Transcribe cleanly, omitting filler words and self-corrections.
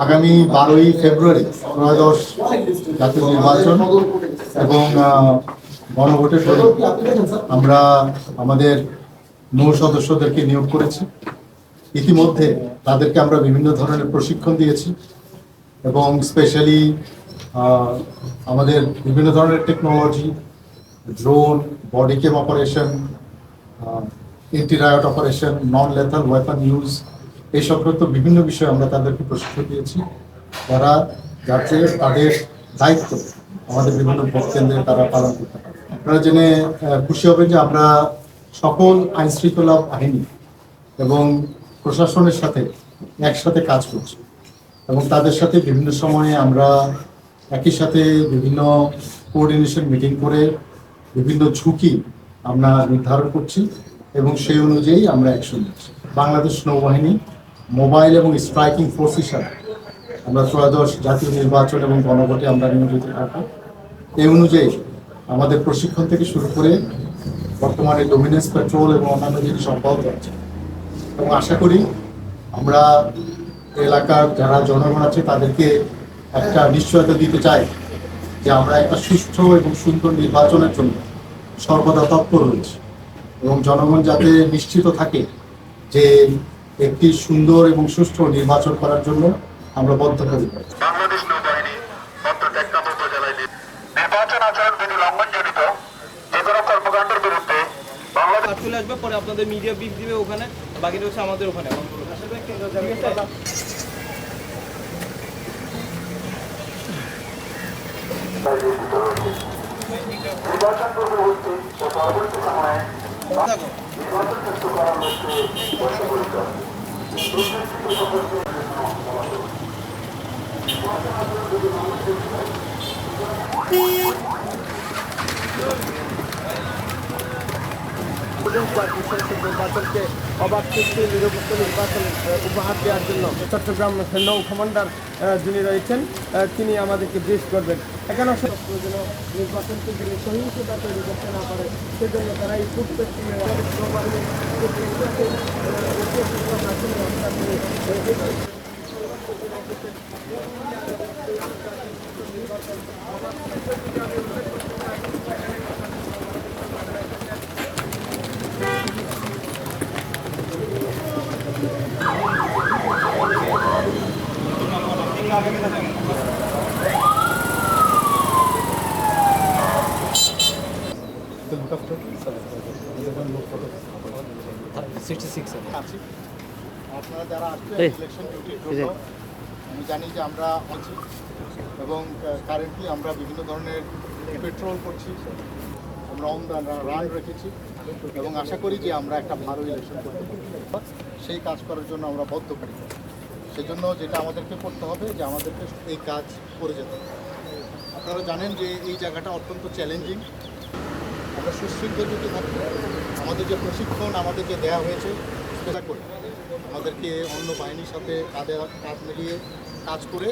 আগামী 12ই ফেব্রুয়ারি ত্রয়োদশ জাতীয় নির্বাচন এবং গণভোটের পরে আমরা আমাদের নৌ সদস্যদেরকে নিয়োগ করেছি। ইতিমধ্যে তাদেরকে আমরা বিভিন্ন ধরনের প্রশিক্ষণ দিয়েছি এবং স্পেশালি আমাদের বিভিন্ন ধরনের technology, drone, body cam operation, anti riot operation, non lethal weapon use, এই সংক্রান্ত বিভিন্ন বিষয়ে আমরা তাদেরকে প্রশিক্ষণ দিয়েছি, যারা যাতে তাদের দায়িত্ব আমাদের বিভিন্ন ভোট কেন্দ্রে তারা পালন করতে পারে। আপনারা জেনে খুশি হবেন যে আমরা সকল আইন শৃঙ্খলা বাহিনী এবং প্রশাসনের সাথে একসাথে কাজ করছি এবং তাদের সাথে বিভিন্ন সময়ে আমরা একই সাথে বিভিন্ন কোঅর্ডিনেশন মিটিং করে বিভিন্ন ঝুঁকি আমরা নির্ধারণ করছি এবং সেই অনুযায়ী আমরা অ্যাকশন নিচ্ছি। বাংলাদেশ নৌবাহিনী মোবাইল এবং স্ট্রাইকিং ফোর্স হিসাবে আমরা ত্রয়োদশ জাতীয় নির্বাচন এবং গণভোটে আমরা নিয়োজিত থাকব। এই অনুযায়ী আমাদের প্রশিক্ষণ থেকে শুরু করে বর্তমানে ডোমিনেন্স পেট্রোল এবং অন্যান্য জিনিস অব্যাহত আছে এবং আশা করি আমরা এলাকার যারা জনগণ আছে তাদেরকে একটা নিশ্চয়তা দিতে চাই যে আমরা একটা সুষ্ঠু এবং সুন্দর নির্বাচনের জন্য সর্বদা তৎপর রয়েছি এবং জনগণ যাতে নিশ্চিত থাকে যে একটি সুন্দর এবং সুষ্ঠু নির্বাচন করার জন্য আমরা বদ্ধপরিকর। বাংলাদেশ নৌবাহিনী উপজেলায় নির্বাচন আচরণ বিধি লঙ্ঘনজনিত যে কোনো কর্মকাণ্ডের বিরুদ্ধে বাংলাদেশ চলে আসবে, পরে আপনাদের মিডিয়া বিপ দিবে ওখানে, বাকিটা হচ্ছে আমাদের ওখানে। নির্বাচন পূর্ববর্তী ও পরবর্তী সময়ে নির্বাচন সুষ্ঠু করার লক্ষ্যে বদ্ধপরিকর। নির্বাচনকে অবাধ সুষ্ঠু নিরপেক্ষ নির্বাচন উপহার দেওয়ার জন্য চট্টগ্রাম নৌ কমান্ডার যিনি রয়েছেন তিনি আমাদেরকে ব্রিফ করবেন। এখানে যেন নির্বাচনকে যিনি সহিংসতা তৈরি করতে না পারে সেজন্য তারা এই আপনারা যারা আসছেন ইলেকশন ডিউটির জন্য আমি জানি যে আমরা আছি এবং কারেন্টলি আমরা বিভিন্ন ধরনের পেট্রোল করছি, আমরা অন দ্য রান রেখেছি এবং আশা করি যে আমরা একটা ভালো ইলেকশন করতে পারি। সেই কাজ করার জন্য আমরা বদ্ধপরিকর। সেজন্য যেটা আমাদেরকে করতে হবে যে আমাদেরকে এই কাজ করে যেতে হবে। আপনারা জানেন যে এই জায়গাটা অত্যন্ত চ্যালেঞ্জিং। আমরা সুশৃঙ্খল যদি থাকি, আমাদের যে প্রশিক্ষণ আমাদের যে দেওয়া হয়েছে সেটা করে আমাদেরকে অন্য বাহিনীর সাথে কাঁধে কাঁধ মিলিয়ে কাজ করে